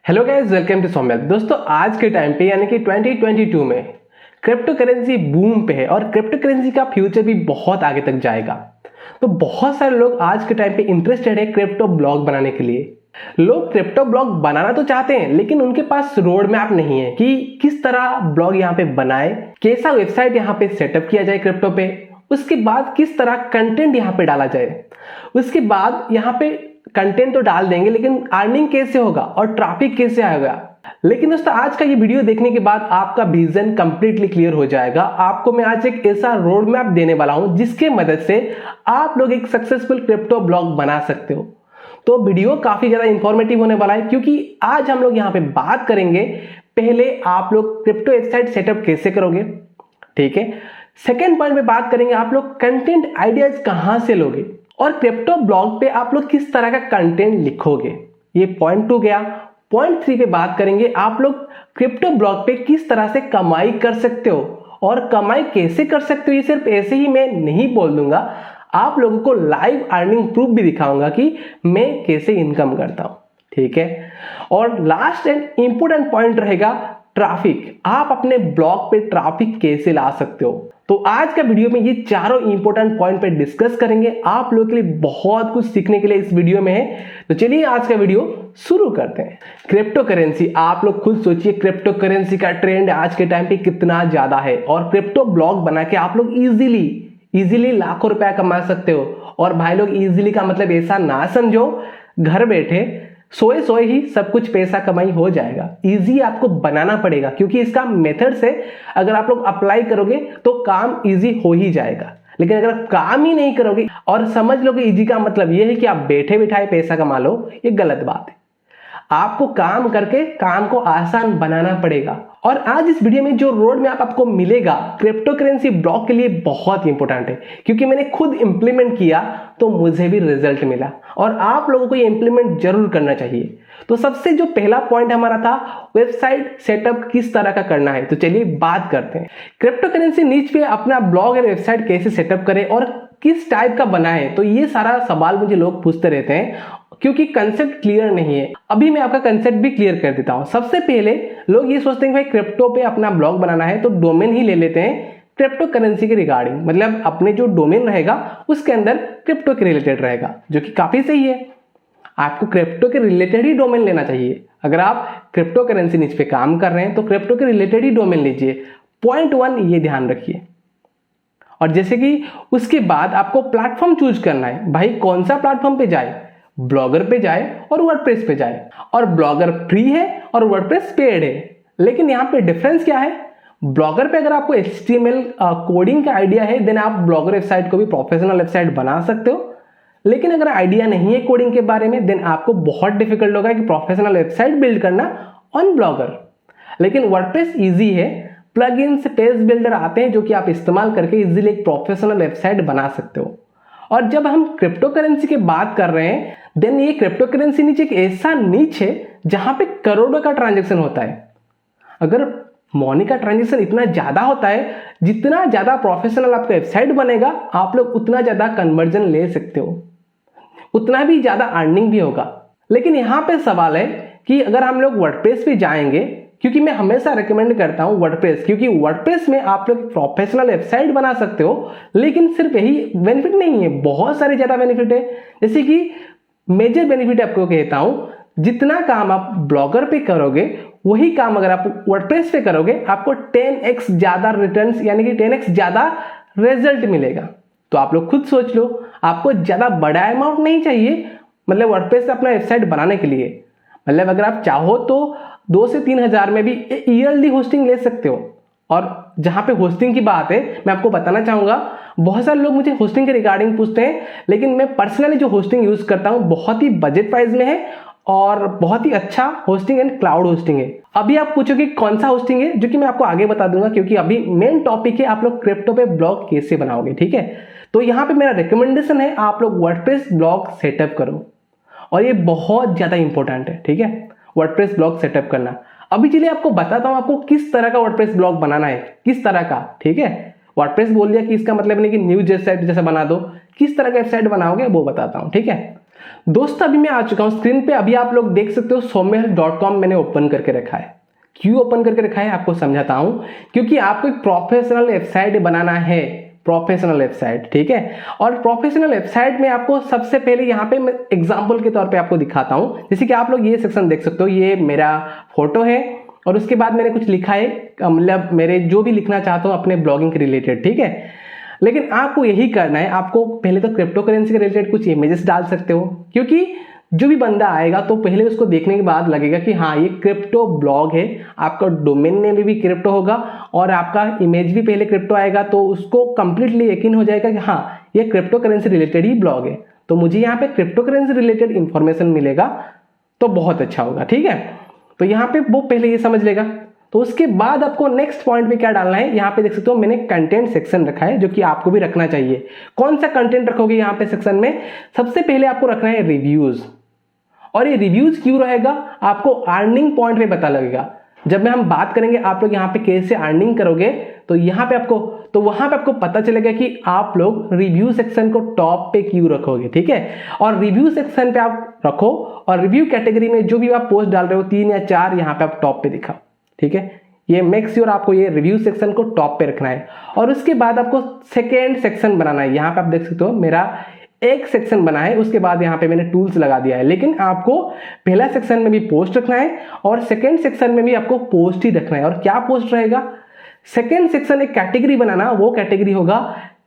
Hello guys, welcome to सौम्य। दोस्तों, आज के टाइम पे यानी कि 2022 में क्रिप्टो करेंसी बूम पे है और क्रिप्टो करेंसी का फ्यूचर भी बहुत आगे तक जाएगा। तो बहुत सारे लोग आज के टाइम पे इंटरेस्टेड है क्रिप्टो ब्लॉग बनाने के लिए। लोग क्रिप्टो ब्लॉग बनाना तो चाहते हैं, लेकिन उनके पास रोड मैप नहीं है कि किस तरह ब्लॉग यहाँ पे बनाए, कैसा वेबसाइट यहाँ पे सेटअप किया जाए क्रिप्टो पे, उसके बाद किस तरह कंटेंट यहाँ पे डाला जाए, उसके बाद यहाँ पे कंटेंट तो डाल देंगे लेकिन अर्निंग कैसे होगा और ट्रैफिक कैसे आएगा। लेकिन दोस्तों, आज का ये वीडियो देखने के बाद आपका विजन कंप्लीटली क्लियर हो जाएगा। आपको मैं आज एक ऐसा रोड मैप देने वाला हूं जिसके मदद से आप लोग एक सक्सेसफुल क्रिप्टो ब्लॉग बना सकते हो। तो वीडियो काफी ज्यादा इंफॉर्मेटिव होने वाला है, क्योंकि आज हम लोग यहाँ पे बात करेंगे पहले आप लोग क्रिप्टो वेबसाइट सेटअप कैसे करोगे, ठीक है। सेकेंड पॉइंट में बात करेंगे आप लोग कंटेंट आइडियाज कहां से लोगे और क्रिप्टो ब्लॉग पे आप लोग किस तरह का कंटेंट लिखोगे। ये पॉइंट 2 गया। पॉइंट 3 पे बात करेंगे आप लोग क्रिप्टो ब्लॉग पे किस तरह से कमाई कर सकते हो और कमाई कैसे कर सकते हो। ये सिर्फ ऐसे ही मैं नहीं बोल दूंगा, आप लोगों को लाइव अर्निंग प्रूफ भी दिखाऊंगा कि मैं कैसे इनकम करता हूं, ठीक है। और लास्ट एंड इंपोर्टेंट पॉइंट रहेगा ट्रैफिक। आप अपने ब्लॉग पे ट्रैफिक कैसे ला सकते हो। तो आज का वीडियो में ये चारों इंपॉर्टेंट पॉइंट पे डिस्कस करेंगे। आप लोगों के लिए बहुत कुछ सीखने के लिए इस वीडियो में है। तो चलिए आज का वीडियो शुरू करते हैं। क्रिप्टो करेंसी, आप लोग खुद सोचिए क्रिप्टो करेंसी का ट्रेंड आज के टाइम पे कितना ज्यादा है और क्रिप्टो ब्लॉग बना के आप लोग इजीली लाखों रुपया कमा सकते हो। और भाई लोग, इजीली का मतलब ऐसा ना समझो घर बैठे सोए ही सब कुछ पैसा कमाई हो जाएगा। इजी आपको बनाना पड़ेगा, क्योंकि इसका मेथड से अगर आप लोग अप्लाई करोगे तो काम इजी हो ही जाएगा। लेकिन अगर आप काम ही नहीं करोगे और समझ लो कि इजी का मतलब यह है कि आप बैठे बिठाए पैसा कमा लो, ये गलत बात है। आपको काम करके काम को आसान बनाना पड़ेगा। और आज इस वीडियो में जो रोड मैप आपको मिलेगा क्रिप्टो करेंसी ब्लॉग के लिए बहुत इंपॉर्टेंट है, क्योंकि मैंने खुद इंप्लीमेंट किया तो मुझे भी रिजल्ट मिला और आप लोगों को ये इंप्लीमेंट जरूर करना चाहिए। तो सबसे जो पहला पॉइंट हमारा था, वेबसाइट सेटअप किस तरह का करना है। तो चलिए बात करते हैं क्रिप्टो करेंसी नीच पे अपना ब्लॉग और वेबसाइट कैसे सेटअप करें और किस टाइप का बना है। तो ये सारा सवाल मुझे लोग पूछते रहते हैं, क्योंकि कंसेप्ट क्लियर नहीं है। अभी मैं आपका कंसेप्ट भी क्लियर कर देता हूं। सबसे पहले लोग ये सोचते हैं कि भाई क्रिप्टो पे अपना ब्लॉग बनाना है तो डोमेन ही ले लेते हैं क्रिप्टो करेंसी के रिगार्डिंग, मतलब अपने जो डोमेन रहेगा उसके अंदर क्रिप्टो के रिलेटेड रहेगा, जो कि काफी सही है। आपको क्रिप्टो के रिलेटेड ही डोमेन लेना चाहिए। अगर आप क्रिप्टो करेंसी नीचे पे काम कर रहे हैं तो क्रिप्टो के रिलेटेड ही डोमेन लीजिए। पॉइंट 1 ये ध्यान रखिए। और जैसे कि उसके बाद आपको प्लेटफॉर्म चूज करना है। भाई कौन सा प्लेटफॉर्म पे जाए, ब्लॉगर पे जाए और वर्डप्रेस पे जाए। और ब्लॉगर फ्री है और वर्डप्रेस पेड है। लेकिन यहाँ पे डिफरेंस क्या है, ब्लॉगर पे अगर आपको HTML कोडिंग का आइडिया है देन आप ब्लॉगर वेबसाइट को भी प्रोफेशनल वेबसाइट बना सकते हो। लेकिन अगर आइडिया नहीं है कोडिंग के बारे में देन आपको बहुत डिफिकल्ट होगा कि प्रोफेशनल वेबसाइट बिल्ड करना ऑन ब्लॉगर। लेकिन वर्डप्रेस इजी है, प्लगइन्स पेज बिल्डर आते हैं जो कि आप इस्तेमाल करके इजीली एक प्रोफेशनल वेबसाइट बना सकते हो। और जब हम क्रिप्टो करेंसी की बात कर रहे हैं देन ये क्रिप्टो करेंसी नीचे एक ऐसा नीच है जहां पे करोड़ों का ट्रांजैक्शन होता है। अगर मनी का ट्रांजैक्शन इतना ज्यादा होता है, जितना ज्यादा प्रोफेशनल आपका वेबसाइट बनेगा आप लोग उतना ज्यादा कन्वर्जन ले सकते हो, उतना भी ज्यादा अर्निंग भी होगा। लेकिन यहां पे सवाल है कि अगर हम लोग वर्डप्रेस पे जाएंगे, क्योंकि मैं हमेशा रेकमेंड करता हूं वर्डप्रेस, क्योंकि वर्डप्रेस में आप लोग प्रोफेशनल वेबसाइट बना सकते हो। लेकिन सिर्फ यही बेनिफिट नहीं है, बहुत सारे ज्यादा बेनिफिट है। जैसे कि मेजर बेनिफिट आपको कहता हूं, जितना काम आप ब्लॉगर पे करोगे वही काम अगर आप वर्डप्रेस पे करोगे आपको 10x ज्यादा रिटर्न्स यानी कि 10x ज्यादा रिजल्ट मिलेगा। तो आप लोग खुद सोच लो, आपको ज्यादा बड़ा अमाउंट नहीं चाहिए मतलब वर्डप्रेस से अपना वेबसाइट बनाने के लिए। मतलब अगर आप चाहो तो 2 से 3 हजार में भी ईयरली होस्टिंग ले सकते हो। और जहां पे होस्टिंग की बात है मैं आपको बताना चाहूंगा, बहुत सारे लोग मुझे होस्टिंग के रिगार्डिंग पूछते हैं, लेकिन मैं पर्सनली जो होस्टिंग यूज करता हूं बहुत ही बजट प्राइस में है और बहुत ही अच्छा होस्टिंग एंड क्लाउड होस्टिंग है। अभी आप पूछोगे कौन सा होस्टिंग है, जो कि मैं आपको आगे बता दूंगा, क्योंकि अभी मेन टॉपिक है आप लोग क्रिप्टो पे ब्लॉग कैसे बनाओगे, ठीक है। तो यहाँ पे मेरा रिकमेंडेशन है आप लोग वर्डप्रेस ब्लॉग सेटअप करो, और ये बहुत ज्यादा इंपॉर्टेंट है, ठीक है, वर्डप्रेस ब्लॉग सेटअप करना। अभी चलिए आपको बताता हूं आपको किस तरह का वर्डप्रेस ब्लॉग बनाना है, किस तरह का, ठीक है। वर्डप्रेस बोल दिया कि इसका मतलब नहीं कि न्यूज वेबसाइट जैसा बना दो, किस तरह का वेबसाइट बनाओगे वो बताता हूं, ठीक है। दोस्तों अभी मैं आ चुका हूं स्क्रीन पे। अभी आप लोग देख सकते हो soumya.com मैंने ओपन करके रखा है। क्यों ओपन करके रखा है आपको समझाता हूं, क्योंकि आपको एक प्रोफेशनल वेबसाइट बनाना है, प्रोफेशनल वेबसाइट, ठीक है। और प्रोफेशनल वेबसाइट में आपको सबसे पहले यहाँ पे मैं एग्जांपल के तौर पे आपको दिखाता हूं। जैसे कि आप लोग ये सेक्शन देख सकते हो, ये मेरा फोटो है और उसके बाद मैंने कुछ लिखा है, मतलब मेरे जो भी लिखना चाहता हूँ अपने ब्लॉगिंग के रिलेटेड, ठीक है। लेकिन आपको यही करना है, आपको पहले तो क्रिप्टो करेंसी के रिलेटेड कुछ इमेजेस डाल सकते हो, क्योंकि जो भी बंदा आएगा तो पहले उसको देखने के बाद लगेगा कि हाँ ये क्रिप्टो ब्लॉग है। आपका डोमेन नेम भी क्रिप्टो होगा और आपका इमेज भी पहले क्रिप्टो आएगा, तो उसको कंप्लीटली यकीन हो जाएगा कि हाँ ये क्रिप्टो करेंसी रिलेटेड ही ब्लॉग है, तो मुझे यहाँ पे क्रिप्टो करेंसी रिलेटेड इंफॉर्मेशन मिलेगा तो बहुत अच्छा होगा, ठीक है। तो यहाँ पे वो पहले ये समझ लेगा। तो उसके बाद आपको नेक्स्ट पॉइंट पे क्या डालना है, यहाँ पे देख सकते हो मैंने कंटेंट सेक्शन रखा है, जो कि आपको भी रखना चाहिए। कौन सा कंटेंट रखोगे यहाँ पे सेक्शन में, सबसे पहले आपको रखना है रिव्यूज। और ये रिव्यूज क्यों रहेगा, आपको अर्निंग पॉइंट पे पता लगेगा। जब में हम बात करेंगे आप लोग यहाँ पे कैसे अर्निंग करोगे, तो यहाँ पे आपको, तो वहां पे आपको पता चलेगा कि आप लोग रिव्यू सेक्शन को टॉप पे क्यों रखोगे, ठीक है। और रिव्यू सेक्शन पे आप रखो और रिव्यू कैटेगरी में जो भी आप पोस्ट डाल रहे हो 3 या 4 यहाँ पे आप टॉप पे दिखाओ, ठीक है। ये मेक श्योर आपको ये रिव्यू सेक्शन को टॉप पे रखना है। और उसके बाद आपको सेकेंड सेक्शन बनाना है। यहाँ पे आप देख सकते हो मेरा एक सेक्शन बना है, उसके बाद यहाँ पे मैंने टूल्स लगा दिया है। लेकिन आपको पहला सेक्शन में भी पोस्ट रखना है और सेकेंड सेक्शन में भी आपको पोस्ट ही रखना है। और क्या पोस्ट रहेगा, सेकेंड सेक्शन एक कैटेगरी बनाना, वो कैटेगरी होगा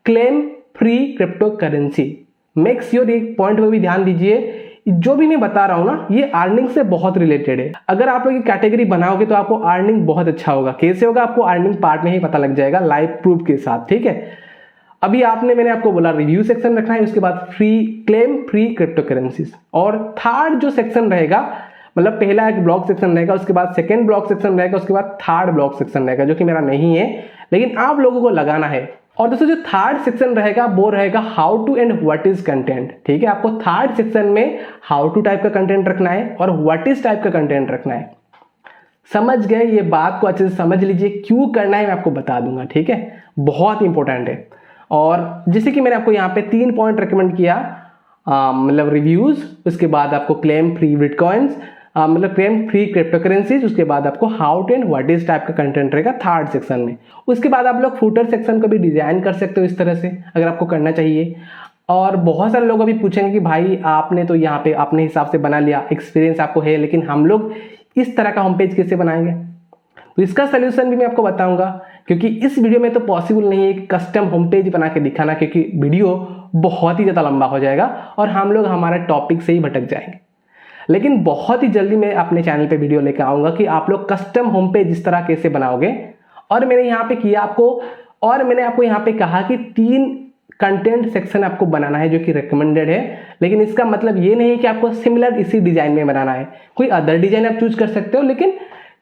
claim free crypto currency. Make sure ये पॉइंट पे भी ध्यान दीजिए, जो भी मैं बता रहा हूं ना ये अर्निंग से बहुत रिलेटेड है। अगर आप लोग ये कैटेगरी बनाओगे तो आपको अर्निंग बहुत अच्छा होगा। कैसे होगा आपको अर्निंग पार्ट में ही पता लग जाएगा लाइव प्रूफ के साथ, ठीक है। अभी मैंने आपको बोला रिव्यू सेक्शन रखना है, उसके बाद क्लेम फ्री क्रिप्टो करेंसीज। और थर्ड जो सेक्शन रहेगा, मतलब पहला एक ब्लॉग सेक्शन रहेगा, उसके बाद सेकंड ब्लॉग सेक्शन रहेगा, उसके बाद थर्ड ब्लॉग सेक्शन रहेगा, जो कि मेरा नहीं है लेकिन आप लोगों को लगाना है। और दोस्तों जो थर्ड सेक्शन रहेगा वो रहेगा how to and what is content, ठीक है। आपको थर्ड सेक्शन में हाउ टू टाइप का कंटेंट रखना है और व्हाट इज टाइप का कंटेंट रखना है। समझ गए, ये बात को अच्छे से समझ लीजिए, क्यों करना है मैं आपको बता दूंगा, ठीक है। बहुत इंपॉर्टेंट है। और जैसे कि मैंने आपको यहाँ पे 3 पॉइंट रिकमेंड किया, मतलब रिव्यूज, उसके बाद आपको क्लेम फ्री बिटकॉइंस, मतलब क्लेम फ्री क्रिप्टो करेंसीज, उसके बाद आपको how to and what is type का कंटेंट रहेगा थर्ड सेक्शन में। उसके बाद आप लोग फुटर सेक्शन को भी डिजाइन कर सकते हो इस तरह से, अगर आपको करना चाहिए। और बहुत सारे लोग अभी पूछेंगे कि भाई आपने तो यहाँ पे अपने हिसाब से बना लिया, एक्सपीरियंस आपको है, लेकिन हम लोग इस तरह का होम पेज कैसे बनाएंगे। तो इसका सोल्यूशन भी मैं आपको बताऊंगा, क्योंकि इस वीडियो में तो पॉसिबल नहीं है कि कस्टम होम पेज बना के दिखाना, क्योंकि वीडियो बहुत ही ज़्यादा लंबा हो जाएगा और हम लोग हमारे टॉपिक से ही भटक जाएंगे। लेकिन बहुत ही जल्दी मैं अपने चैनल पे वीडियो लेकर आऊँगा कि आप लोग कस्टम होम पेज इस तरह कैसे बनाओगे। और मैंने यहाँ पे किया आपको, और मैंने आपको यहाँ पे कहा कि 3 कंटेंट सेक्शन आपको बनाना है जो कि रिकमेंडेड है। लेकिन इसका मतलब ये नहीं कि आपको सिमिलर इसी डिजाइन में बनाना है, कोई अदर डिजाइन आप चूज कर सकते हो, लेकिन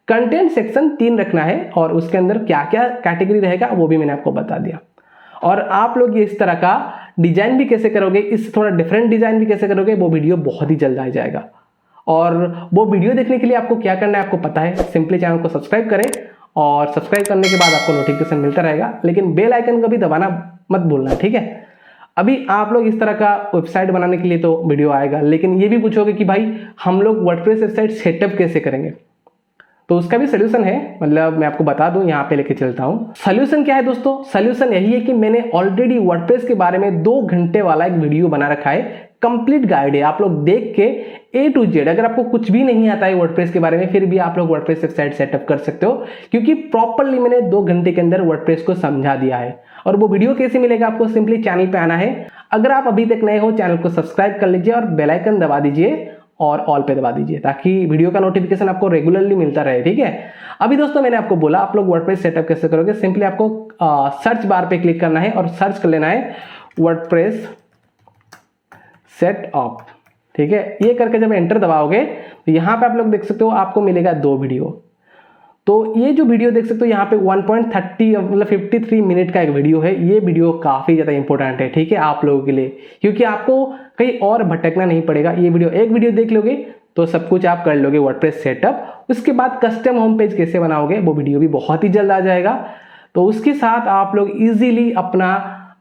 कंटेंट सेक्शन 3 रखना है। और उसके अंदर क्या क्या कैटेगरी रहेगा वो भी मैंने आपको बता दिया। और आप लोग ये इस तरह का डिजाइन भी कैसे करोगे, इस थोड़ा डिफरेंट डिजाइन भी कैसे करोगे, वो वीडियो बहुत ही जल्द आ जाएगा। और वो वीडियो देखने के लिए आपको क्या करना है आपको पता है, सिंपली चैनल को सब्सक्राइब करें और सब्सक्राइब करने के बाद आपको नोटिफिकेशन मिलता रहेगा, लेकिन बेल आइकन को भी दबाना मत भूलना, ठीक है। अभी आप लोग इस तरह का वेबसाइट बनाने के लिए तो वीडियो आएगा, लेकिन ये भी पूछोगे कि भाई हम लोग वर्डप्रेस वेबसाइट सेटअप कैसे करेंगे, तो उसका भी सोल्यूशन है। मतलब मैं आपको बता दूं, यहाँ पे लेके चलता हूँ। सोल्यूशन क्या है दोस्तों, सोल्यूशन यही है कि मैंने ऑलरेडी वर्डप्रेस के बारे में 2 घंटे वाला एक वीडियो बना रखा है, कंप्लीट गाइड है। आप लोग देख के A to Z, अगर आपको कुछ भी नहीं आता है वर्डप्रेस के बारे में, फिर भी आप लोग वर्डप्रेस वेबसाइट सेटअप कर सकते हो, क्योंकि प्रॉपरली मैंने 2 घंटे के अंदर वर्डप्रेस को समझा दिया है। और वो वीडियो कैसे मिलेगा, आपको सिंपली चैनल पे आना है। अगर आप अभी तक नए हो, चैनल को सब्सक्राइब कर लीजिए और बेल आइकन दबा दीजिए और ऑल पे दबा दीजिए, ताकि वीडियो का नोटिफिकेशन आपको रेगुलरली मिलता रहे, ठीक है। अभी दोस्तों मैंने आपको बोला आप लोग वर्डप्रेस सेटअप कैसे करोगे। सिंपली आपको सर्च बार पे क्लिक करना है और सर्च कर लेना है वर्डप्रेस सेटअप, ठीक है। ये करके जब एंटर दबाओगे तो यहाँ पे आप लोग देख सकते हो आपको मिलेगा 2 वीडियो। तो ये जो वीडियो देख सकते हो यहाँ पे 1.30 मतलब 53 मिनट का एक वीडियो है। ये वीडियो काफ़ी ज़्यादा इंपॉर्टेंट है, ठीक है, आप लोगों के लिए, क्योंकि आपको कहीं और भटकना नहीं पड़ेगा। ये वीडियो एक वीडियो देख लोगे तो सब कुछ आप कर लोगे वर्डप्रेस सेटअप। उसके बाद कस्टम होम पेज कैसे बनाओगे वो वीडियो भी बहुत ही जल्द आ जाएगा। तो उसके साथ आप लोग इजीली अपना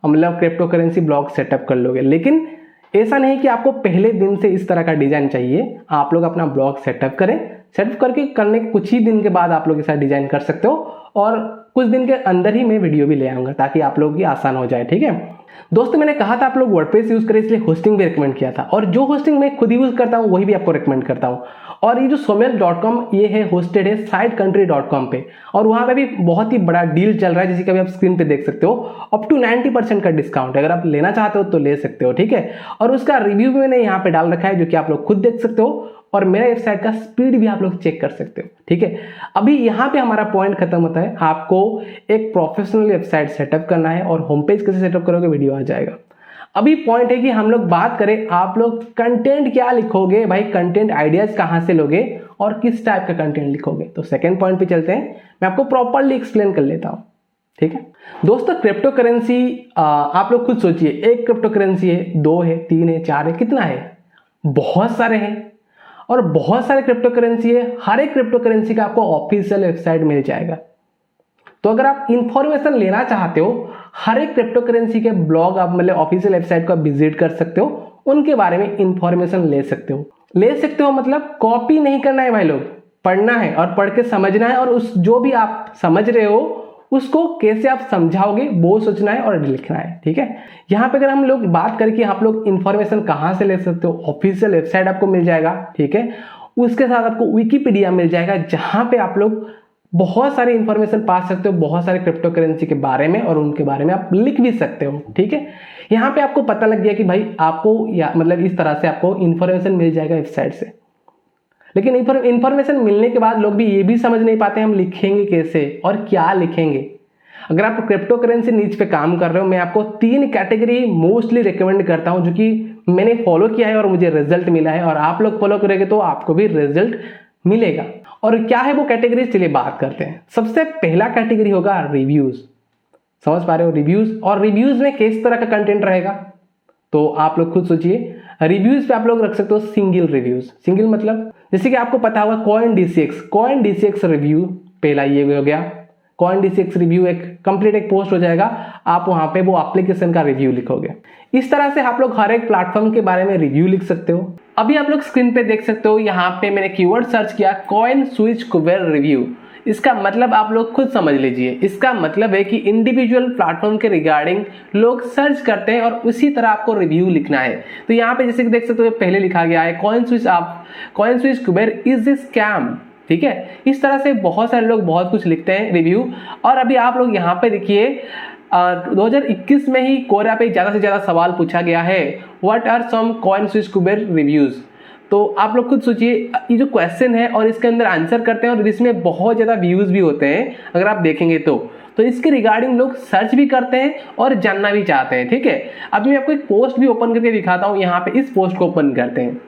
मतलब क्रिप्टो करेंसी ब्लॉग सेटअप कर लोगे। लेकिन ऐसा नहीं कि आपको पहले दिन से इस तरह का डिजाइन चाहिए। आप लोग अपना ब्लॉग सेटअप करें, सेटअप करके करने के कुछ ही दिन के बाद आप लोग के साथ डिजाइन कर सकते हो, और कुछ दिन के अंदर ही मैं वीडियो भी ले आऊंगा ताकि आप लोगों की आसान हो जाए। ठीक है दोस्तों, मैंने कहा था आप लोग वर्डप्रेस यूज करें, इसलिए होस्टिंग भी रिकमेंड किया था, और जो होस्टिंग मैं खुद यूज करता हूं वही भी आपको रिकमेंड करता हूं। और ये जो soumyak.com ये है होस्टेड है sidecountry.com पे, और वहां पे भी बहुत ही बड़ा डील चल रहा है, जैसे कि अभी आप स्क्रीन पे देख सकते हो, अप टू 90% का डिस्काउंट है। अगर आप लेना चाहते हो तो ले सकते हो। ठीक है, और उसका रिव्यू भी मैंने यहाँ पे डाल रखा है, जो कि आप लोग खुद देख सकते हो, और मेरा वेबसाइट का स्पीड भी आप लोग चेक कर सकते हो। ठीक है, अभी यहाँ पे हमारा पॉइंट खत्म होता है। आपको एक प्रोफेशनल वेबसाइट सेटअप करना है, और होम पेज कैसे सेटअप करोगे वीडियो आ जाएगा। अभी पॉइंट है कि हम लोग बात करें, आप लोग कंटेंट क्या लिखोगे भाई, कंटेंट आइडियाज कहां से लोगे और किस टाइप का कंटेंट लिखोगे। तो सेकंड पॉइंट पे चलते हैं, मैं आपको प्रॉपर्ली एक्सप्लेन कर लेता हूं। ठीक है दोस्तों, क्रिप्टो करेंसी आप लोग खुद सोचिए, एक क्रिप्टो करेंसी है, 2 है, 3 है, 4 है, कितना है, बहुत सारे हैं, और बहुत सारे क्रिप्टो करेंसी है। हर एक क्रिप्टो करेंसी का आपको ऑफिशियल वेबसाइट मिल जाएगा। तो अगर आप इंफॉर्मेशन लेना चाहते हो, हर एक क्रिप्टो करेंसी के ब्लॉग आप मतलब ऑफिशियल वेबसाइट को विजिट कर सकते हो, उनके बारे में इंफॉर्मेशन ले सकते हो। मतलब कॉपी नहीं करना है भाई लोग, पढ़ना है और पढ़ के समझना है, और उस जो भी आप समझ रहे हो उसको कैसे आप समझाओगे वो सोचना है और लिखना है। ठीक है, यहाँ पे अगर हम लोग बात करें कि आप लोग इंफॉर्मेशन कहाँ से ले सकते हो, ऑफिशियल वेबसाइट आपको मिल जाएगा। ठीक है, उसके साथ आपको विकिपीडिया मिल जाएगा, जहां पे आप लोग बहुत सारे इंफॉर्मेशन पा सकते हो, बहुत सारे क्रिप्टो करेंसी के बारे में, और उनके बारे में आप लिख भी सकते हो। ठीक है, यहाँ पे आपको पता लग गया कि भाई आपको या मतलब इस तरह से आपको इंफॉर्मेशन मिल जाएगा वेबसाइट से। लेकिन इंफॉर्मेशन मिलने के बाद लोग भी ये भी समझ नहीं पाते हम लिखेंगे कैसे और क्या लिखेंगे। अगर आप क्रिप्टो करेंसी नीच पे काम कर रहे हो, मैं आपको 3 कैटेगरी मोस्टली रिकमेंड करता हूं, जो कि मैंने फॉलो किया है और मुझे रिजल्ट मिला है, और आप लोग फॉलो करेंगे तो आपको भी रिजल्ट मिलेगा। और क्या है वो कैटेगरी, चलिए बात करते हैं। सबसे पहला कैटेगरी होगा रिव्यूज। समझ पा रहे हो, रिव्यूज। और रिव्यूज में किस तरह का कंटेंट रहेगा, तो आप लोग खुद सोचिए। रिव्यूज पे आप लोग रख सकते हो सिंगल रिव्यूज। सिंगल मतलब जैसे कि आपको पता होगा कॉइन डीसीएक्स रिव्यू, पहला ये हो गया। कॉइन डीसीएक्स रिव्यू एक कंप्लीट एक पोस्ट हो जाएगा, आप वहां पे वो एप्लीकेशन का रिव्यू लिखोगे। इस तरह से आप लोग हर एक प्लेटफॉर्म के बारे में रिव्यू लिख सकते हो। अभी आप लोग स्क्रीन पे देख सकते हो, यहाँ पे मैंने कीवर्ड सर्च किया कॉइन स्विच कुबेर रिव्यू। इसका मतलब आप लोग खुद समझ लीजिए। इसका मतलब है कि इंडिविजुअल प्लेटफॉर्म के रिगार्डिंग लोग सर्च करते हैं और उसी तरह आपको रिव्यू लिखना है। तो यहाँ पे जैसे कि देख सकते हो पहले लिखा गया है coin switch Kuber is a scam. ठीक है, इस तरह से बहुत सारे लोग बहुत कुछ लिखते हैं रिव्यू। और अभी आप लोग यहाँ पे देखिए 2021 में ही कोरा पे ज्यादा से ज्यादा सवाल पूछा गया है, what are some coin switch Kuber reviews. तो आप लोग खुद सोचिए, ये जो क्वेश्चन है और इसके अंदर आंसर करते हैं, और इसमें बहुत ज्यादा व्यूज भी होते हैं अगर आप देखेंगे तो इसके रिगार्डिंग लोग सर्च भी करते हैं और जानना भी चाहते हैं। ठीक है, अभी मैं आपको एक पोस्ट भी ओपन करके दिखाता हूँ। यहाँ पे इस पोस्ट को ओपन करते हैं,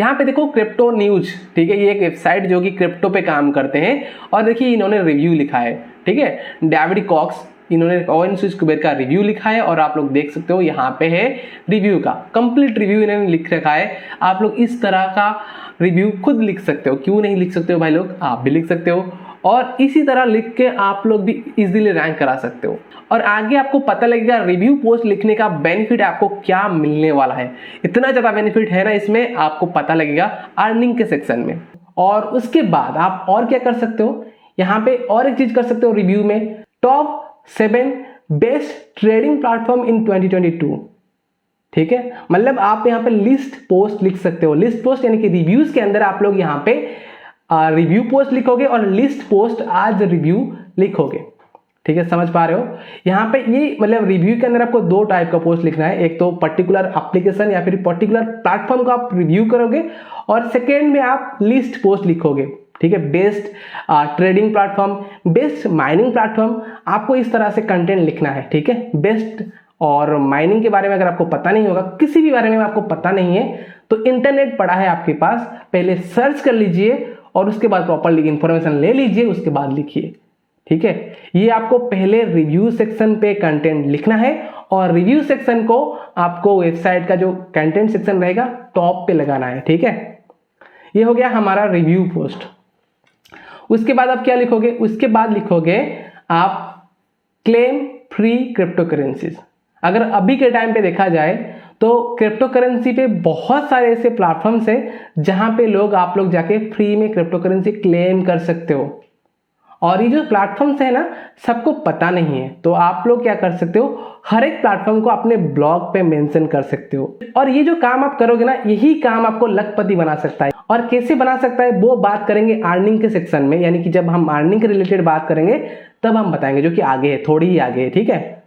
यहाँ पे देखो क्रिप्टो न्यूज। ठीक है, ये एक वेबसाइट जो कि क्रिप्टो पे काम करते हैं, और देखिए इन्होंने रिव्यू लिखा है। ठीक है, डेविड कॉक्स, इन्होंने कॉइन स्विच कुबेर का रिव्यू लिखा है, और आप लोग देख सकते हो यहाँ पे है रिव्यू का कंप्लीट रिव्यू इन्होंने लिख रखा है। आप लोग इस तरह का रिव्यू खुद लिख सकते हो, क्यों नहीं लिख सकते हो भाई लोग, आप भी लिख सकते हो, और इसी तरह लिख के आप लोग भी इजीली रैंक करा सकते हो। और आगे आपको पता लगेगा रिव्यू पोस्ट लिखने का बेनिफिट आपको क्या मिलने वाला है। इतना ज्यादा बेनिफिट है ना इसमें, आपको पता लगेगा अर्निंग के सेक्शन में। और उसके बाद आप और क्या कर सकते हो, यहाँ पे और एक चीज कर सकते हो रिव्यू में, टॉप 7 बेस्ट ट्रेडिंग प्लेटफॉर्म इन 2022। ठीक है, मतलब आप यहाँ पे लिस्ट पोस्ट लिख सकते हो। लिस्ट पोस्ट यानी कि रिव्यूज के अंदर आप लोग यहाँ पे रिव्यू पोस्ट लिखोगे और लिस्ट पोस्ट आज रिव्यू लिखोगे। ठीक है, समझ पा रहे हो। यहाँ पे ये मतलब रिव्यू के अंदर आपको 2 टाइप का पोस्ट लिखना है, एक तो पर्टिकुलर एप्लीकेशन या फिर पर्टिकुलर प्लेटफॉर्म को आप रिव्यू करोगे, और सेकेंड में आप लिस्ट पोस्ट लिखोगे। ठीक है, best trading platform, best mining platform, आपको इस तरह से कंटेंट लिखना है। ठीक है, बेस्ट और माइनिंग के बारे में अगर आपको पता नहीं होगा, किसी भी बारे में आपको पता नहीं है, तो इंटरनेट पड़ा है आपके पास, पहले सर्च कर लीजिए और उसके बाद प्रॉपरली इंफॉर्मेशन ले लीजिए, उसके बाद लिखिए। ठीक है, ये आपको पहले रिव्यू सेक्शन पे कंटेंट लिखना है, और रिव्यू सेक्शन को आपको वेबसाइट का जो कंटेंट सेक्शन रहेगा टॉप पे लगाना है। ठीक है, ये हो गया हमारा रिव्यू पोस्ट। उसके बाद आप क्या लिखोगे, उसके बाद लिखोगे आप क्लेम फ्री क्रिप्टो करेंसीज। अगर अभी के टाइम पे देखा जाए तो क्रिप्टो करेंसी पे बहुत सारे ऐसे प्लेटफॉर्म्स हैं जहां पे आप लोग जाके फ्री में क्रिप्टो करेंसी क्लेम कर सकते हो। और ये जो प्लेटफॉर्म्स है ना, सबको पता नहीं है, तो आप लोग क्या कर सकते हो, हर एक प्लेटफॉर्म को अपने ब्लॉग पे मेंशन कर सकते हो। और ये जो काम आप करोगे ना, यही काम आपको लखपति बना सकता है। और कैसे बना सकता है वो बात करेंगे अर्निंग के सेक्शन में, यानी कि जब हम अर्निंग के रिलेटेड बात करेंगे तब हम बताएंगे, जो कि आगे है, थोड़ी ही आगे है, ठीक है।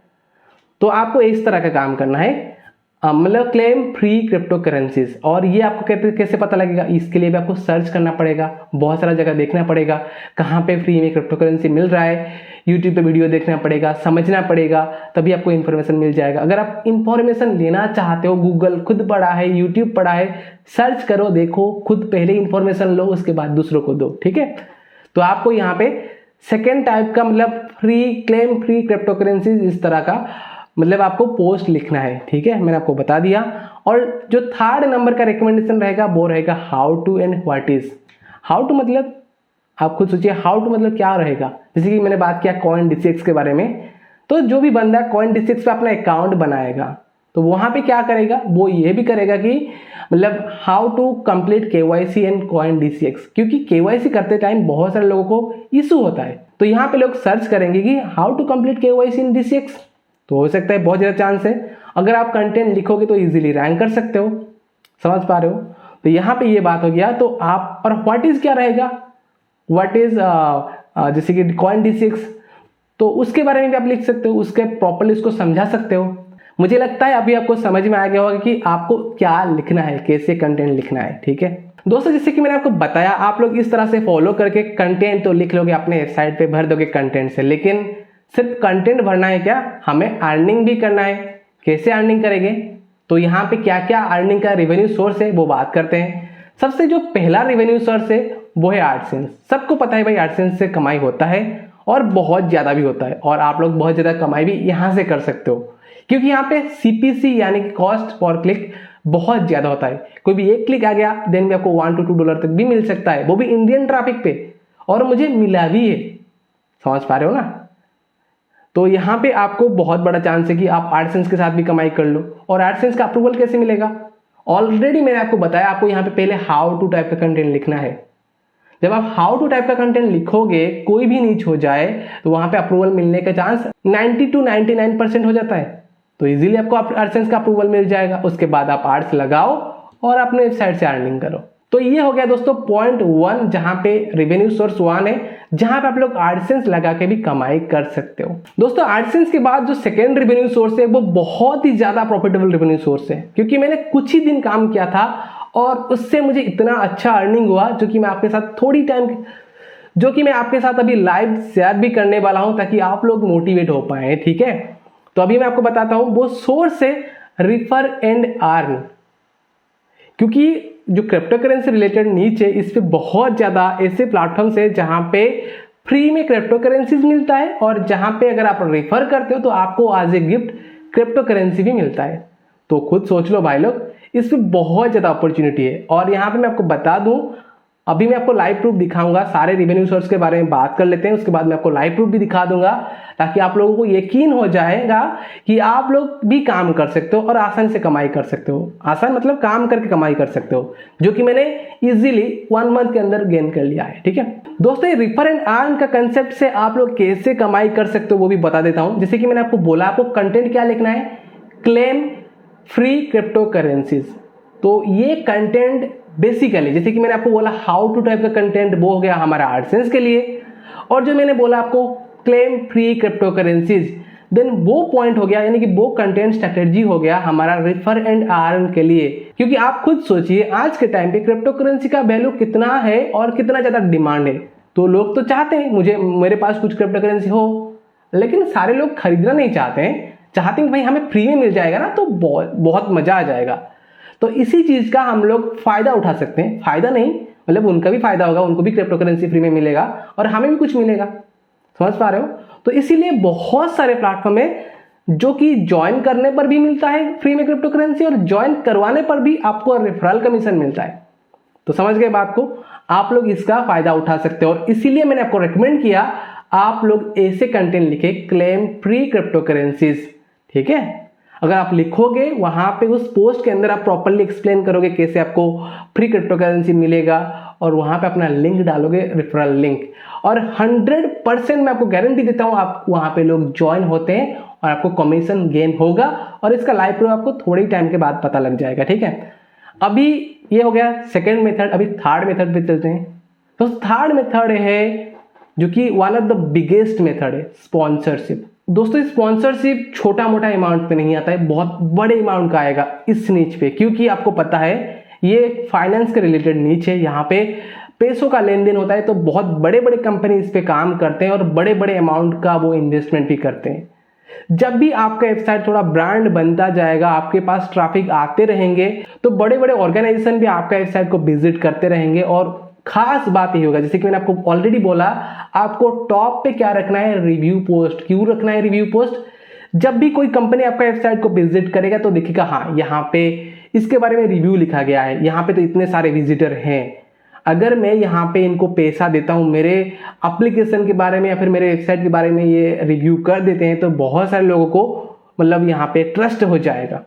तो आपको इस तरह का काम करना है, मतलब क्लेम फ्री क्रिप्टो करेंसीज। और ये आपको कैसे पता लगेगा, इसके लिए भी आपको सर्च करना पड़ेगा, बहुत सारा जगह देखना पड़ेगा कहाँ पे फ्री में क्रिप्टो करेंसी मिल रहा है, यूट्यूब पे वीडियो देखना पड़ेगा, समझना पड़ेगा, तभी आपको इन्फॉर्मेशन मिल जाएगा। अगर आप इन्फॉर्मेशन लेना चाहते हो, गूगल खुद पढ़ा है, यूट्यूब पढ़ा है, सर्च करो, देखो, खुद पहले इन्फॉर्मेशन लो, उसके बाद दूसरों को दो, ठीक है। तो आपको यहाँ पे सेकेंड टाइप का मतलब क्लेम फ्री क्रिप्टो करेंसीज इस तरह का मतलब आपको पोस्ट लिखना है, ठीक है, मैंने आपको बता दिया। और जो थर्ड नंबर का रिकमेंडेशन रहेगा वो रहेगा how to and what is. How to मतलब आप खुद सोचिए, हाउ टू मतलब क्या रहेगा। जैसे कि मैंने बात किया CoinDCX के बारे में, तो जो भी बंदा CoinDCX पे अपना अकाउंट बनाएगा तो वहां पे क्या करेगा, वो ये भी करेगा कि मतलब how to complete KYC and CoinDCX, क्योंकि KYC करते टाइम बहुत सारे लोगों को इशू होता है। तो यहाँ पे लोग सर्च करेंगे कि how to complete KYC in DCX, तो हो सकता है बहुत ज़्यादा चांस है, अगर आप कंटेंट लिखोगे तो इजीली रैंक कर सकते हो। समझ पा रहे हो। तो यहाँ पे ये बात हो गया। तो आप, और व्हाट इज क्या रहेगा, व्हाट इज जैसे कि CoinDCX, तो उसके बारे में भी आप लिख सकते हो, उसके प्रॉपर्ली उसको समझा सकते हो। मुझे लगता है अभी आपको समझ में आ गया होगा कि आपको क्या लिखना है, कैसे कंटेंट लिखना है, ठीक है दोस्तों। जैसे कि मैंने आपको बताया, आप लोग इस तरह से फॉलो करके कंटेंट तो लिख लोगे, अपने वेबसाइट पे भर दोगे कंटेंट से, लेकिन सिर्फ कंटेंट भरना है क्या, हमें अर्निंग भी करना है। कैसे अर्निंग करेंगे, तो यहाँ पे क्या क्या अर्निंग का रेवेन्यू सोर्स है वो बात करते हैं। सबसे जो पहला रेवेन्यू सोर्स है वो है एडसेंस। सबको पता है भाई एडसेंस से कमाई होता है और बहुत ज्यादा भी होता है, और आप लोग बहुत ज्यादा कमाई भी यहाँ से कर सकते हो, क्योंकि यहाँ पे CPC यानी कि कॉस्ट पर क्लिक बहुत ज्यादा होता है। कोई भी एक क्लिक आ गया देन भी आपको $1 to $2 तक भी मिल सकता है, वो भी इंडियन ट्रैफिक पे, और मुझे मिला भी है। समझ पा रहे हो ना। तो यहाँ पे आपको बहुत बड़ा चांस है कि आप एडसेंस के साथ भी कमाई कर लो। और एडसेंस का अप्रूवल कैसे मिलेगा, ऑलरेडी मैंने आपको बताया, आपको यहाँ पे पहले हाउ टू टाइप का कंटेंट लिखना है। जब आप हाउ टू टाइप का कंटेंट लिखोगे, कोई भी नीच हो जाए, तो वहां पे अप्रूवल मिलने का चांस 90 to 99% हो जाता है। तो इजीली आपको एडसेंस का अप्रूवल मिल जाएगा। उसके बाद आप एड्स लगाओ और अपने वेबसाइट से अर्निंग करो। तो ये हो गया दोस्तों पॉइंट 1, जहां पे रेवेन्यू सोर्स 1 है, जहां पे आप लोग एडसेंस लगा के भी कमाई कर सकते हो। दोस्तों एडसेंस के बाद जो सेकेंड रेवेन्यू सोर्स है वो बहुत ही ज्यादा प्रॉफिटेबल रेवेन्यू सोर्स है, क्योंकि मैंने कुछ ही दिन काम किया था और उससे मुझे इतना अच्छा अर्निंग हुआ, जो कि मैं आपके साथ अभी लाइव शेयर भी करने वाला हूं, ताकि आप लोग मोटिवेट हो पाए, ठीक है। तो अभी मैं आपको बताता हूं, वो सोर्स है रिफर एंड अर्न। क्योंकि जो क्रिप्टो करेंसी रिलेटेड नीच है, इस पे बहुत ज्यादा ऐसे प्लेटफॉर्म्स है जहां पे फ्री में क्रिप्टो करेंसीज मिलता है, और जहां पे अगर आप रेफर करते हो तो आपको as a gift crypto currency भी मिलता है। तो खुद सोच लो भाई लोग, इस पे बहुत ज्यादा अपॉर्चुनिटी है। और यहाँ पे मैं आपको बता दूं, अभी मैं आपको लाइव प्रूफ दिखाऊंगा, सारे रेवेन्यू सोर्स के बारे में बात कर लेते हैं, उसके बाद मैं आपको लाइव प्रूफ भी दिखा दूंगा, ताकि आप लोगों को यकीन हो जाएगा कि आप लोग भी काम कर सकते हो और आसान से कमाई कर सकते हो। आसान मतलब काम करके कमाई कर सकते हो, जो कि मैंने इजीली 1 मंथ के अंदर गेन कर लिया है, ठीक है दोस्तों। ये रिफर एंड अर्न का कंसेप्ट से आप लोग कैसे कमाई कर सकते हो वो भी बता देता हूं। जैसे कि मैंने आपको बोला, आपको कंटेंट क्या लिखना है, क्लेम फ्री क्रिप्टो करेंसीज। तो ये कंटेंट बेसिकली, जैसे कि मैंने आपको बोला हाउ टू टाइप का कंटेंट, वो हो गया हमारा एडसेंस के लिए, और जो मैंने बोला आपको claim free crypto currencies, then वो पॉइंट हो गया, यानी कि वो कंटेंट स्ट्रेटेजी हो गया हमारा रिफर एंड अर्न के लिए। क्योंकि आप खुद सोचिए, आज के टाइम पे क्रिप्टो करेंसी का वैल्यू कितना है और कितना ज्यादा डिमांड है। तो लोग तो चाहते हैं मेरे पास कुछ क्रिप्टो करेंसी हो, लेकिन सारे लोग खरीदना नहीं चाहते हैं, चाहते हैं भाई हमें फ्री में मिल जाएगा ना, तो बहुत मजा आ जाएगा। तो इसी चीज का हम लोग फायदा उठा सकते हैं, फायदा नहीं मतलब उनका भी फायदा होगा, उनको भी क्रिप्टो करेंसी फ्री में मिलेगा और हमें भी कुछ मिलेगा। समझ पा रहे हो। तो इसीलिए बहुत सारे प्लेटफॉर्म है जो कि ज्वाइन करने पर भी मिलता है फ्री में क्रिप्टो करेंसी, और ज्वाइन करवाने पर भी आपको रेफरल कमीशन मिलता है। तो समझ गए बात को, आप लोग इसका फायदा उठा सकते हो, और इसीलिए मैंने आपको रेकमेंड किया आप लोग ऐसे कंटेंट लिखे, क्लेम फ्री क्रिप्टो करेंसीज, ठीक है। अगर आप लिखोगे वहां पे उस पोस्ट के अंदर आप प्रॉपर्ली एक्सप्लेन करोगे कैसे आपको फ्री क्रिप्टो करेंसी मिलेगा और वहां पे अपना लिंक डालोगे, रेफरल लिंक, और 100% मैं आपको गारंटी देता हूं आप वहां पे लोग ज्वाइन होते हैं और आपको कमीशन गेन होगा और इसका लाइव प्रूफ आपको थोड़े ही टाइम के बाद पता लग जाएगा। ठीक है, अभी ये हो गया सेकेंड मेथड। अभी थर्ड मेथड पे चलते हैं। तो थर्ड मेथड है जो कि one of the biggest method है, स्पॉन्सरशिप। दोस्तों स्पॉन्सरशिप छोटा मोटा अमाउंट पे नहीं आता है, बहुत बड़े अमाउंट का आएगा इस नीच पे, क्योंकि आपको पता है ये फाइनेंस के रिलेटेड नीच है, यहाँ पे पैसों का लेन देन होता है। तो बहुत बड़े बड़े कंपनी इस पे काम करते हैं और बड़े बड़े अमाउंट का वो इन्वेस्टमेंट भी करते हैं। जब भी आपका वेबसाइट थोड़ा ब्रांड बनता जाएगा, आपके पास ट्रैफिक आते रहेंगे, तो बड़े बड़े ऑर्गेनाइजेशन भी आपका वेबसाइट को विजिट करते रहेंगे। और खास बात यही होगा, जैसे कि मैंने आपको ऑलरेडी बोला, आपको टॉप पे क्या रखना है, रिव्यू पोस्ट। क्यों रखना है रिव्यू पोस्ट? जब भी कोई कंपनी आपका वेबसाइट को विजिट करेगा तो देखिएगा हाँ यहाँ पे इसके बारे में रिव्यू लिखा गया है, यहाँ पे तो इतने सारे विजिटर हैं। अगर मैं यहाँ पे इनको पैसा देता हूँ, मेरे एप्लीकेशन के बारे में या फिर मेरे वेबसाइट के बारे में ये रिव्यू कर देते हैं, तो बहुत सारे लोगों को मतलब यहाँ पे ट्रस्ट हो जाएगा।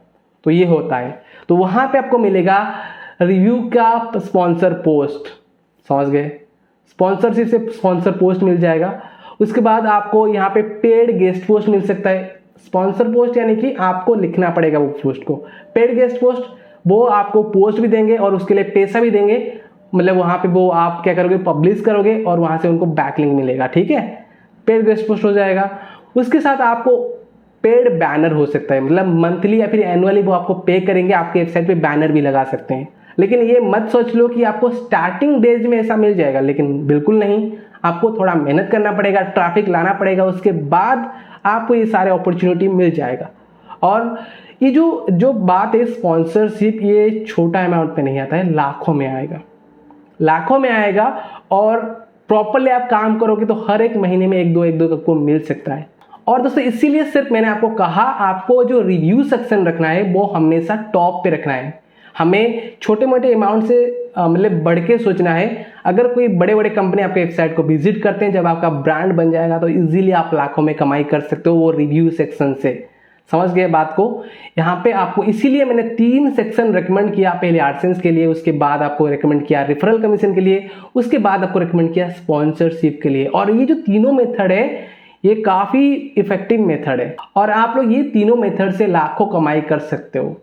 तो ये होता है, तो वहाँ पे आपको मिलेगा रिव्यू का स्पॉन्सर पोस्ट, समझ गए? स्पॉन्सरशिप से स्पॉन्सर पोस्ट मिल जाएगा। उसके बाद आपको यहाँ पे पेड गेस्ट पोस्ट मिल सकता है। स्पॉन्सर पोस्ट यानी कि आपको लिखना पड़ेगा वो पोस्ट को। पेड गेस्ट पोस्ट वो आपको पोस्ट भी देंगे और उसके लिए पैसा भी देंगे, मतलब वहाँ पे वो आप क्या करोगे, पब्लिश करोगे और वहाँ से उनको बैकलिंक मिलेगा। ठीक है, पेड गेस्ट पोस्ट हो जाएगा। उसके साथ आपको पेड बैनर हो सकता है, मतलब मंथली या फिर एनुअली वो आपको पे करेंगे, आपके वेबसाइट पे बैनर भी लगा सकते हैं। लेकिन ये मत सोच लो कि आपको स्टार्टिंग डेज में ऐसा मिल जाएगा, लेकिन बिल्कुल नहीं। आपको थोड़ा मेहनत करना पड़ेगा, ट्रैफिक लाना पड़ेगा, उसके बाद आपको ये सारे अपॉर्चुनिटी मिल जाएगा। और ये जो बात है स्पॉन्सरशिप, ये छोटा अमाउंट पे नहीं आता है, लाखों में आएगा, लाखों में आएगा। और प्रॉपरली आप काम करोगे तो हर एक महीने में एक दो आपको मिल सकता है। और दोस्तों इसीलिए सिर्फ मैंने आपको कहा, आपको जो रिव्यू सेक्शन रखना है वो हमेशा टॉप पे रखना है। हमें छोटे मोटे अमाउंट से मतलब बढ़ के सोचना है। अगर कोई बड़े बड़े कंपनी आपके वेबसाइट को विजिट करते हैं, जब आपका ब्रांड बन जाएगा तो इजीली आप लाखों में कमाई कर सकते हो वो रिव्यू सेक्शन से। समझ गए बात को? यहाँ पे आपको इसीलिए मैंने 3 सेक्शन रेकमेंड किया, पहले एडसेंस के लिए, उसके बाद आपको रेकमेंड किया रेफरल कमीशन के लिए, उसके बाद आपको रेकमेंड किया स्पॉन्सरशिप के लिए। और ये जो तीनों मेथड है ये काफी इफेक्टिव मेथड है और आप लोग ये तीनों मेथड से लाखों कमाई कर सकते हो।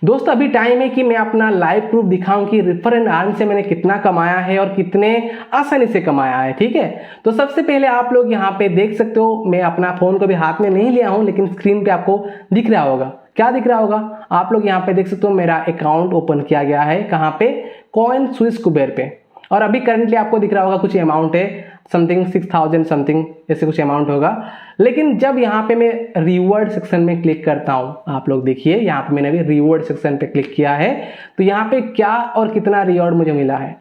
दोस्तों अभी टाइम है कि मैं अपना लाइव प्रूफ दिखाऊं कि रेफर एंड अर्न से मैंने कितना कमाया है और कितने आसानी से कमाया है। ठीक है, तो सबसे पहले आप लोग यहाँ पे देख सकते हो, मैं अपना फोन को भी हाथ में नहीं लिया हूं, लेकिन स्क्रीन पे आपको दिख रहा होगा। क्या दिख रहा होगा? आप लोग यहाँ पे देख सकते हो मेरा अकाउंट ओपन किया गया है, कहाँ पे? कॉइन स्विस कुबेर पे। और अभी करंटली आपको दिख रहा होगा कुछ अमाउंट है, समथिंग 6000 समथिंग ऐसे कुछ अमाउंट होगा। लेकिन जब यहाँ पे मैं रिवॉर्ड सेक्शन में क्लिक करता हूँ, आप लोग देखिए यहाँ पे मैंने अभी रिवॉर्ड सेक्शन पे क्लिक किया है, तो यहाँ पे क्या और कितना रिवॉर्ड मुझे मिला है?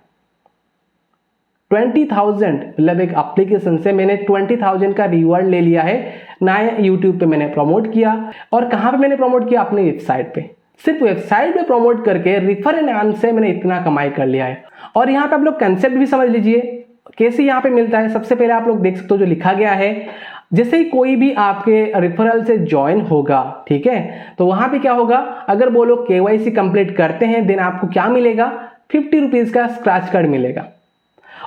20,000, मतलब एक एप्लीकेशन से मैंने 20,000 का रिवॉर्ड ले लिया है। नया यूट्यूब पे मैंने प्रमोट किया, और कहाँ पे मैंने प्रमोट किया? अपने वेबसाइट पे। सिर्फ वेबसाइट पे प्रमोट करके रेफर एंड अर्न से मैंने इतना कमाई कर लिया है। और यहाँ पे आप लोग कंसेप्ट भी समझ लीजिए कैसे यहाँ पे मिलता है। सबसे पहले आप लोग देख सकते हो जो लिखा गया है, जैसे ही कोई भी आपके रेफरल से ज्वाइन होगा, ठीक है, तो वहां पे क्या होगा, अगर वो लोग KYC कंप्लीट करते हैं देन आपको क्या मिलेगा? 50 रुपीज का स्क्रैच कार्ड मिलेगा।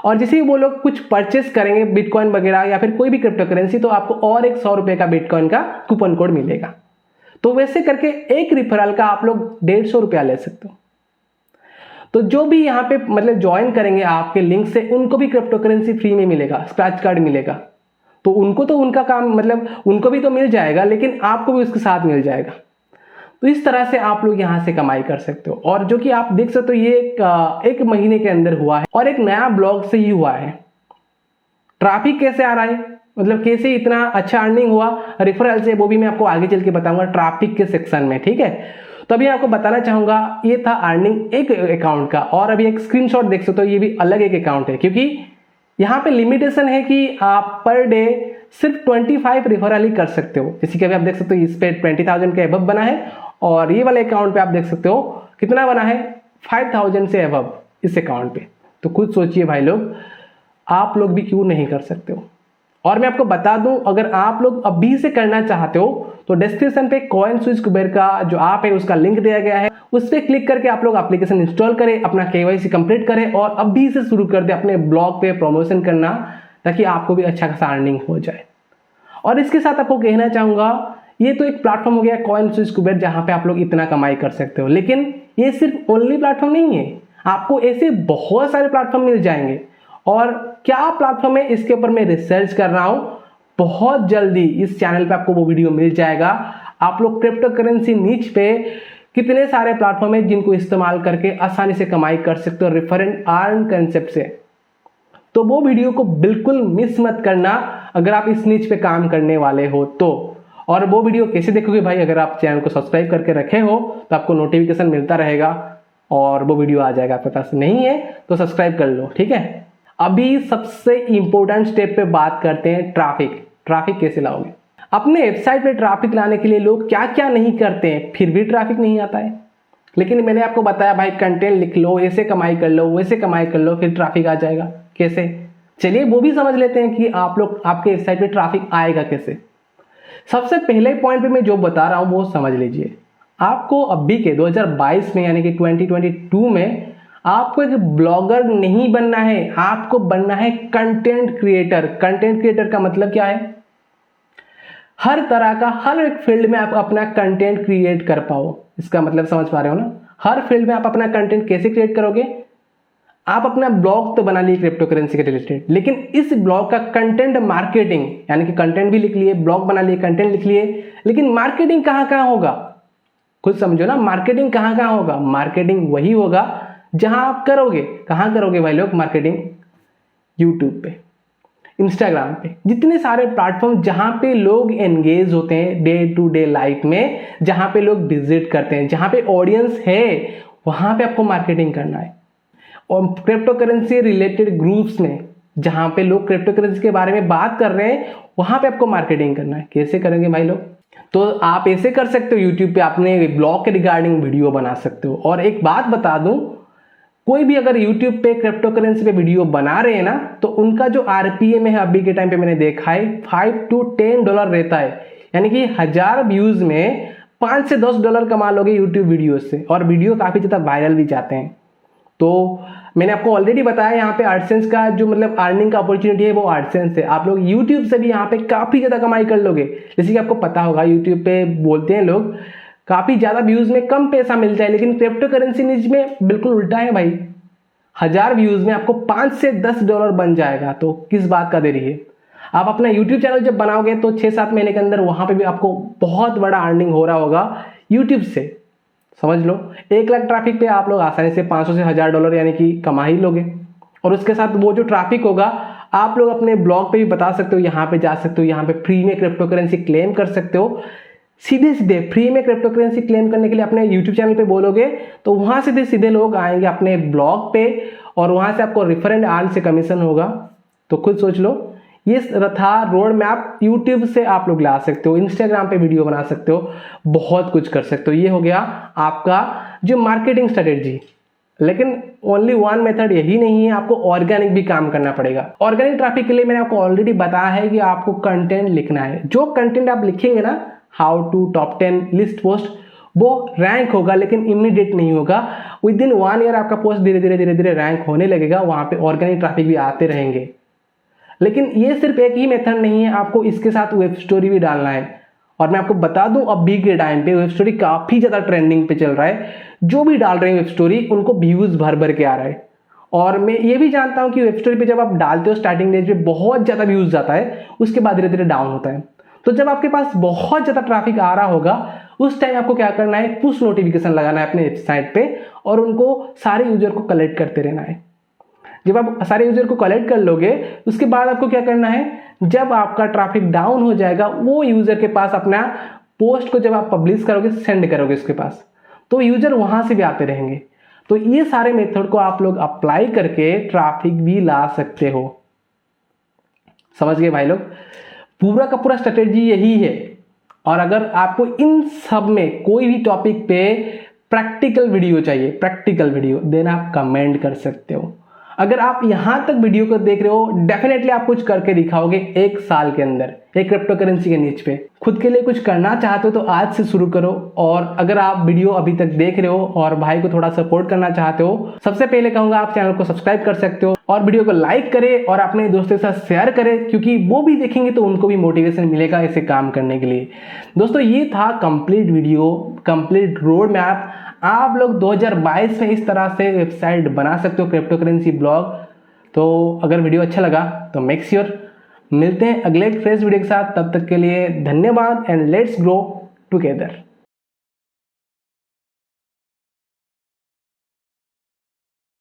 और जैसे ही वो लोग कुछ परचेस करेंगे बिटकॉइन वगैरह या फिर कोई भी क्रिप्टो करेंसी, तो आपको और एक 100 रुपए का बिटकॉइन का कूपन कोड मिलेगा। तो वैसे करके एक रेफरल का आप लोग 150 रुपया ले सकते हो। तो जो भी यहाँ पे मतलब ज्वाइन करेंगे आपके लिंक से, उनको भी क्रिप्टो करेंसी फ्री में मिलेगा, स्क्रैच कार्ड मिलेगा। तो उनको तो उनका काम मतलब उनको भी तो मिल जाएगा, लेकिन आपको भी उसके साथ मिल जाएगा। तो इस तरह से आप लोग यहाँ से कमाई कर सकते हो। और जो कि आप देख सकते हो ये एक महीने के अंदर हुआ है और एक नया ब्लॉग से ही हुआ है। ट्रैफिक कैसे आ रहा है, मतलब कैसे इतना अच्छा अर्निंग हुआ रेफरल से, वो भी मैं आपको आगे चल के बताऊंगा ट्रैफिक के सेक्शन में। ठीक है, तो अभी आपको बताना चाहूंगा ये था अर्निंग एक अकाउंट का। और अभी एक स्क्रीनशॉट देख सकते हो, ये भी अलग एक अकाउंट है, क्योंकि यहाँ पे लिमिटेशन है कि आप पर डे सिर्फ 25 रेफरल ही कर सकते हो। जैसे कि अभी आप देख सकते हो इस पे 20,000 के अबव बना है, और ये वाले अकाउंट पे आप देख सकते हो कितना बना है, 5,000 से अबव इस अकाउंट पे। तो खुद सोचिए भाई लोग, आप लोग भी क्यों नहीं कर सकते हो। और मैं आपको बता दूं, अगर आप लोग अभी से करना चाहते हो तो डिस्क्रिप्शन पे CoinSwitch कुबेर का जो ऐप है उसका लिंक दिया गया है, उस पर क्लिक करके आप लोग एप्लीकेशन इंस्टॉल करें, अपना KYC कंप्लीट करें और अभी से शुरू कर दे अपने ब्लॉग पे प्रमोशन करना, ताकि आपको भी अच्छा खासा अर्निंग हो जाए। और इसके साथ आपको कहना चाहूंगा, ये तो एक प्लेटफॉर्म हो गया CoinSwitch कुबेर जहां पे आप लोग इतना कमाई कर सकते हो, लेकिन ये सिर्फ ओनली प्लेटफॉर्म नहीं है, आपको ऐसे बहुत सारे प्लेटफॉर्म मिल जाएंगे। और क्या प्लेटफॉर्म है इसके ऊपर मैं रिसर्च कर रहा हूं, बहुत जल्दी इस चैनल पे आपको वो वीडियो मिल जाएगा। आप लोग क्रिप्टो करेंसी नीच पे कितने सारे प्लेटफॉर्म है जिनको इस्तेमाल करके आसानी से कमाई कर सकते हो रेफर एंड अर्न कंसेप्ट से, तो वो वीडियो को बिल्कुल मिस मत करना अगर आप इस नीच पे काम करने वाले हो तो। और वो वीडियो कैसे देखोगे भाई, अगर आप चैनल को सब्सक्राइब करके रखे हो तो आपको नोटिफिकेशन मिलता रहेगा और वो वीडियो आ जाएगा आपके पास। नहीं है तो सब्सक्राइब कर लो, ठीक है। अभी सबसे इंपॉर्टेंट स्टेप पे बात करते हैं, ट्रैफिक कैसे लाओगे। अपने वेबसाइट पे ट्रैफिक लाने के लिए लोग क्या क्या नहीं करते हैं, फिर भी ट्रैफिक नहीं आता है। लेकिन मैंने आपको बताया भाई, कंटेंट लिख लो, ऐसे कमाई कर लो, वैसे कमाई कर लो, फिर ट्रैफिक आ जाएगा। कैसे, चलिए वो भी समझ लेते हैं कि आप लोग आपके वेबसाइट पे ट्रैफिक आएगा कैसे। सबसे पहले पॉइंट पे मैं जो बता रहा हूं वो समझ लीजिए। आपको अभी के 2022 में यानी कि 2022 में आपको एक ब्लॉगर नहीं बनना है, आपको बनना है कंटेंट क्रिएटर। कंटेंट क्रिएटर का मतलब क्या है, हर तरह का हर एक फील्ड में आप अपना कंटेंट क्रिएट कर पाओ। इसका मतलब समझ पा रहे हो ना, हर फील्ड में आप अपना कंटेंट कैसे क्रिएट करोगे। आप अपना ब्लॉग तो बना लिए क्रिप्टो करेंसी के रिलेटेड, लेकिन इस ब्लॉग का कंटेंट मार्केटिंग, यानी कि कंटेंट भी लिख लिए, ब्लॉग बना लिए, कंटेंट लिख लिए, लेकिन मार्केटिंग कहां कहां होगा, खुद समझो ना। मार्केटिंग कहां कहां होगा, मार्केटिंग वही होगा जहां आप करोगे। कहां करोगे भाई लोग मार्केटिंग, यूट्यूब पे, इंस्टाग्राम पे, जितने सारे प्लेटफॉर्म जहां पे लोग एंगेज होते हैं डे टू डे लाइफ में, जहां पे लोग विजिट करते हैं, जहां पे ऑडियंस है, वहां पे आपको मार्केटिंग करना है। और क्रिप्टो करेंसी रिलेटेड ग्रुप्स में जहां पे लोग क्रिप्टो करेंसी के बारे में बात कर रहे हैं, वहां पे आपको मार्केटिंग करना है। कैसे करेंगे भाई लोग, तो आप ऐसे कर सकते हो, यूट्यूब पे अपने ब्लॉग के रिगार्डिंग वीडियो बना सकते हो। और एक बात बता दूं, कोई भी अगर YouTube पे क्रिप्टो करेंसी पे वीडियो बना रहे हैं ना, तो उनका जो RPM है अभी के टाइम पे मैंने देखा है $5 to $10 रहता है। यानी कि 1000 व्यूज में $5 से $10 कमा लोगे YouTube वीडियो से, और वीडियो काफी ज्यादा वायरल भी जाते हैं। तो मैंने आपको ऑलरेडी बताया यहाँ पे एडसेंस का जो मतलब अर्निंग का अपॉर्चुनिटी है वो एडसेंस है। आप लोग यूट्यूब से भी यहाँ पे काफी ज्यादा कमाई कर लोगे। जैसे कि आपको पता होगा यूट्यूब पे बोलते हैं लोग काफी ज्यादा व्यूज में कम पैसा मिलता है, लेकिन क्रिप्टो करेंसी निज में बिल्कुल उल्टा है भाई। 1000 व्यूज में आपको $5 से $10 बन जाएगा। तो किस बात का देरी है। आप अपना यूट्यूब चैनल जब बनाओगे तो 6-7 महीने के अंदर वहां पे भी आपको बहुत बड़ा अर्निंग हो रहा होगा यूट्यूब से। समझ लो 1 लाख ट्रैफिक पे आप लोग आसानी से $500 से $1000 यानी कि कमा ही लोगे। और उसके साथ वो जो ट्रैफिक होगा आप लोग अपने ब्लॉग पे भी बता सकते हो, यहाँ पे जा सकते हो, यहाँ पे फ्री में क्रिप्टो करेंसी क्लेम कर सकते हो। सीधे सीधे फ्री में क्रिप्टो करेंसी क्लेम करने के लिए अपने यूट्यूब चैनल पे बोलोगे तो वहां सीधे सीधे लोग आएंगे अपने ब्लॉग पे, और वहां से आपको रेफर एंड अर्न से कमीशन होगा। तो खुद सोच लो, ये था रोड मैप। यूट्यूब से आप लोग ला सकते हो, इंस्टाग्राम पे वीडियो बना सकते हो, बहुत कुछ कर सकते हो। ये हो गया आपका जो मार्केटिंग स्ट्रेटेजी। लेकिन ओनली वन मेथड यही नहीं है, आपको ऑर्गेनिक भी काम करना पड़ेगा। ऑर्गेनिक ट्रैफिक के लिए मैंने आपको ऑलरेडी बताया है कि आपको कंटेंट लिखना है। जो कंटेंट आप लिखेंगे ना, how to top 10 list post, वो रैंक होगा, लेकिन इमीडिएट नहीं होगा। विद इन 1 ईयर आपका पोस्ट धीरे धीरे रैंक होने लगेगा, वहां पे ऑर्गेनिक ट्रैफिक भी आते रहेंगे। लेकिन ये सिर्फ एक ही मेथड नहीं है, आपको इसके साथ वेब स्टोरी भी डालना है। और मैं आपको बता दूं, अभी के टाइम पे वेब स्टोरी काफी ज्यादा ट्रेंडिंग पे चल रहा है। जो भी डाल रहे हैं वेब स्टोरी, उनको व्यूज भर भर के आ रहा है। और मैं ये भी जानता हूं कि वेब स्टोरी पे जब आप डालते हो स्टार्टिंग डेज पे बहुत ज्यादा व्यूज जाता है, उसके बाद धीरे धीरे डाउन होता है। तो जब आपके पास बहुत ज्यादा ट्रैफिक आ रहा होगा, उस टाइम आपको क्या करना है, पुश नोटिफिकेशन लगाना है अपने वेबसाइट पे, और उनको सारे यूजर को कलेक्ट करते रहना है। जब आप सारे यूजर को कलेक्ट कर लोगे, उसके बाद आपको क्या करना है, जब आपका ट्रैफिक डाउन हो जाएगा, वो यूजर के पास अपना पोस्ट को जब आप पब्लिश करोगे, सेंड करोगे उसके पास, तो यूजर वहां से भी आते रहेंगे। तो ये सारे मेथड को आप लोग अप्लाई करके ट्रैफिक भी ला सकते हो। समझ गए भाई लोग, पूरा का पूरा स्ट्रेटेजी यही है। और अगर आपको इन सब में कोई भी टॉपिक पे प्रैक्टिकल वीडियो चाहिए, प्रैक्टिकल वीडियो, देन आप कमेंट कर सकते हो। अगर आप यहाँ तक वीडियो को देख रहे हो, डेफिनेटली आप कुछ करके दिखाओगे 1 साल के अंदर एक क्रिप्टो करेंसी के नीच पे। खुद के लिए कुछ करना चाहते हो तो आज से शुरू करो। और अगर आप वीडियो अभी तक देख रहे हो और भाई को थोड़ा सपोर्ट करना चाहते हो, सबसे पहले कहूंगा आप चैनल को सब्सक्राइब कर सकते हो और वीडियो को लाइक करें और अपने दोस्तों के साथ शेयर करें, क्योंकि वो भी देखेंगे तो उनको भी मोटिवेशन मिलेगा इसे काम करने के लिए। दोस्तों ये था complete video, complete road map. आप लोग 2022 में इस तरह से वेबसाइट बना सकते हो, क्रिप्टो करेंसी ब्लॉग। तो अगर वीडियो अच्छा लगा तो मेक श्योर मिलते हैं अगले फ्रेश वीडियो के साथ। तब तक के लिए धन्यवाद एंड लेट्स ग्रो टुगेदर।